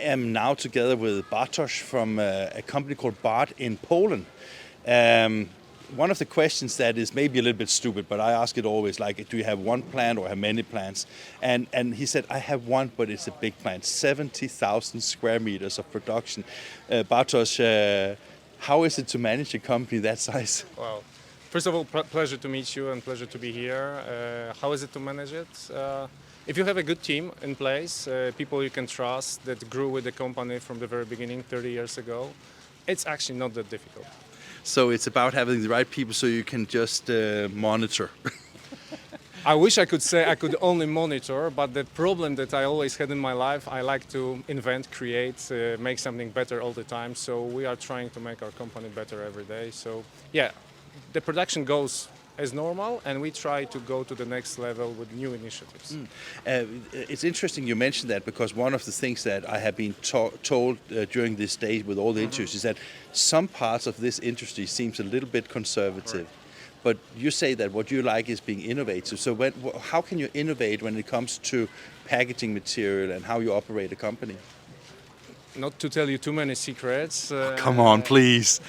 am now together with Bartosz from a company called Bart in Poland. One of the questions that is maybe a little bit stupid, but I ask it always, like, do you have one plant or have many plants? And he said, I have one, but it's a big plant, 70,000 square meters of production. Bartosz, how is it to manage a company that size? Well, first of all, pleasure to meet you and pleasure to be here. How is it to manage it? If you have a good team in place, people you can trust that grew with the company from the very beginning 30 years ago, it's actually not that difficult. So it's about having the right people so you can just monitor. I wish I could say I could only monitor, but the problem that I always had in my life, I like to invent, create, make something better all the time. So we are trying to make our company better every day. So yeah, the production goes as normal, and we try to go to the next level with new initiatives. It's interesting you mentioned that, because one of the things that I have been told during this day with all the interviews is that some parts of this industry seems a little bit conservative. Right. But you say that what you like is being innovative. So how can you innovate when it comes to packaging material and how you operate a company? Not to tell you too many secrets. Come on, please.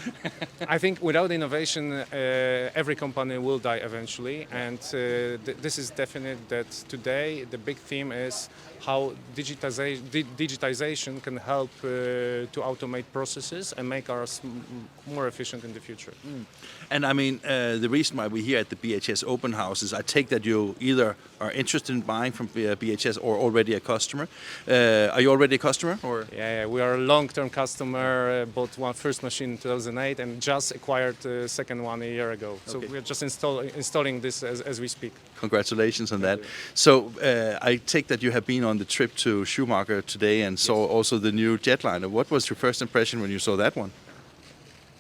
I think without innovation, every company will die eventually. And this is definite that today the big theme is how digitization can help to automate processes and make us more efficient in the future. And I mean, the reason why we're here at the BHS open house is I take that you either are interested in buying from BHS or already a customer. Are you already a customer? Or? Yeah, we are a long-term customer, bought one first machine in 2008 and just acquired the second one a year ago. So okay. We're just installing this as we speak. Congratulations on that. So I take that you have been on the trip to Schumacher today and saw also the new jetliner. What was your first impression when you saw that one?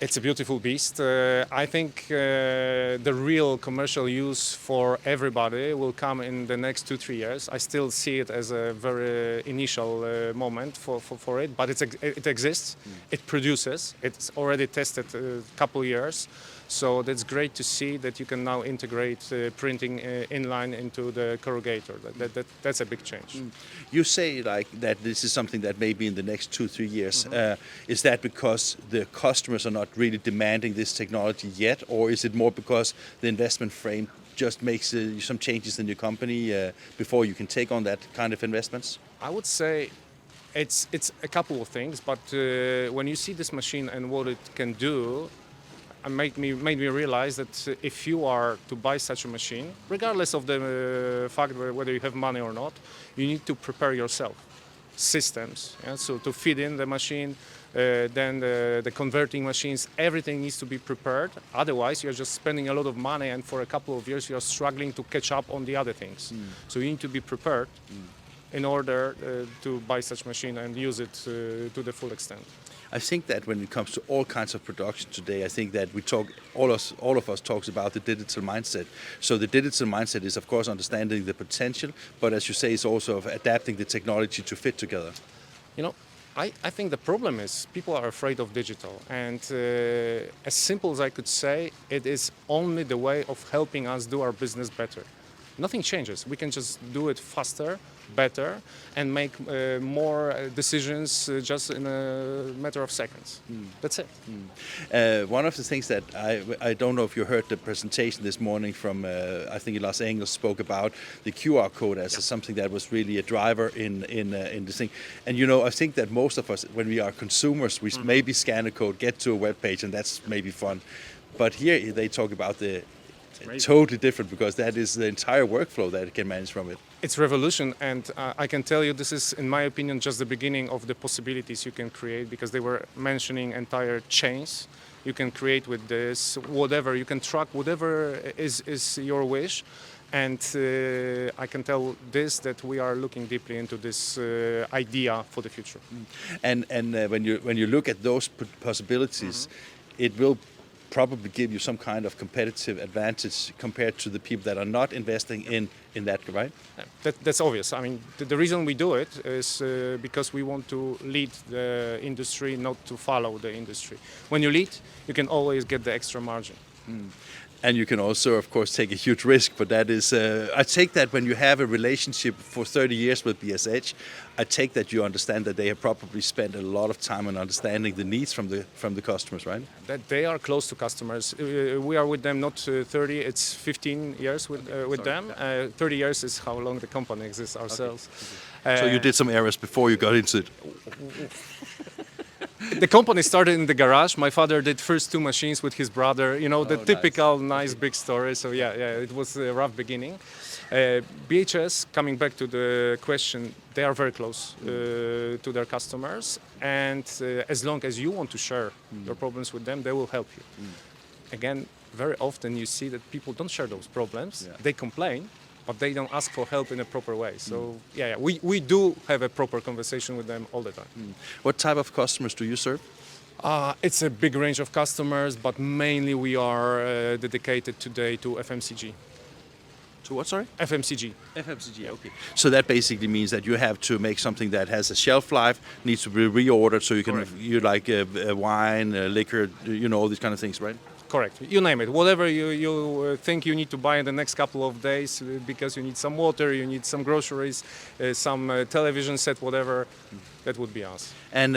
It's a beautiful beast. I think the real commercial use for everybody will come in the next 2-3 years. I still see it as a very initial moment for it, but it exists. It produces. It's already tested a couple years. So that's great to see that you can now integrate printing inline into the corrugator. That's a big change. You say like that this is something that maybe in the next 2-3 years. Is that because the customers are not really demanding this technology yet, or is it more because the investment frame just makes some changes in your company before you can take on that kind of investments? I would say it's a couple of things, but when you see this machine and what it can do, it made me realize that if you are to buy such a machine, regardless of the fact whether you have money or not, you need to prepare yourself. Systems, so to feed in the machine, then the converting machines, everything needs to be prepared. Otherwise, you're just spending a lot of money, and for a couple of years, you're struggling to catch up on the other things. So you need to be prepared in order to buy such machine and use it to the full extent. I think that when it comes to all kinds of production today, I think that we talk, all of us talks about the digital mindset. So the digital mindset is, of course, understanding the potential, but as you say, it's also of adapting the technology to fit together. You know, I think the problem is people are afraid of digital, and as simple as I could say, it is only the way of helping us do our business better. Nothing changes. We can just do it faster, better, and make more decisions just in a matter of seconds. That's it. One of the things that I don't know if you heard the presentation this morning from I think Los Angeles spoke about the QR code as something that was really a driver in this thing. And you know, I think that most of us, when we are consumers, we maybe scan a code, get to a web page, and that's maybe fun. But here they talk about the totally different, because that is the entire workflow that it can manage from it. It's revolution, and I can tell you this is, in my opinion, just the beginning of the possibilities you can create, because they were mentioning entire chains you can create with this, whatever, you can track whatever is your wish. And I can tell this, that we are looking deeply into this idea for the future. And when you look at those possibilities, it will probably give you some kind of competitive advantage compared to the people that are not investing in that, right? That's obvious. I mean, the reason we do it is because we want to lead the industry, not to follow the industry. When you lead, you can always get the extra margin. And you can also, of course, take a huge risk, but that is, I take that when you have a relationship for 30 years with BSH, I take that you understand that they have probably spent a lot of time on understanding the needs from the customers, right? That they are close to customers. We are with them not 30, it's 15 years with them. 30 years is how long the company exists ourselves. Okay. So you did some errors before you got into it? The company started in the garage. My father did first 2 machines with his brother. You know, the typical nice big story. So yeah, it was a rough beginning. BHS, coming back to the question, they are very close to their customers. And as long as you want to share your problems with them, they will help you. Again, very often you see that people don't share those problems. Yeah. They complain, but they don't ask for help in a proper way. So yeah, we do have a proper conversation with them all the time. What type of customers do you serve? It's a big range of customers, but mainly we are dedicated today to FMCG. To what, sorry? FMCG. FMCG, okay. So that basically means that you have to make something that has a shelf life, needs to be reordered, so you can, you like wine, liquor, you know, all these kind of things, right? Correct. You name it. Whatever you think you need to buy in the next couple of days because you need some water, you need some groceries, some television set, whatever, that would be us. And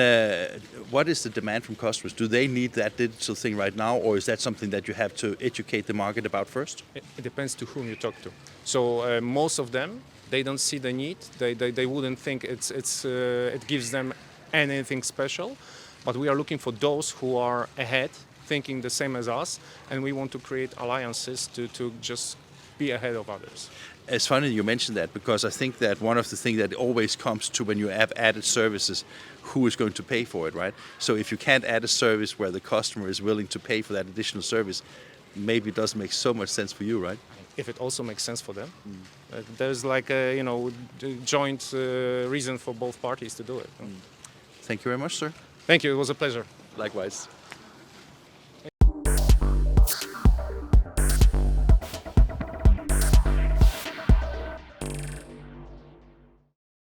what is the demand from customers? Do they need that digital thing right now, or is that something that you have to educate the market about first? It depends to whom you talk to. So most of them, they don't see the need. They wouldn't think it gives them anything special. But we are looking for those who are ahead, thinking the same as us, and we want to create alliances to just be ahead of others. It's funny you mentioned that, because I think that one of the things that always comes to when you have added services, who is going to pay for it, right? So if you can't add a service where the customer is willing to pay for that additional service, maybe it doesn't make so much sense for you, right? If it also makes sense for them. There's like a joint reason for both parties to do it. Thank you very much, sir. Thank you, it was a pleasure. Likewise.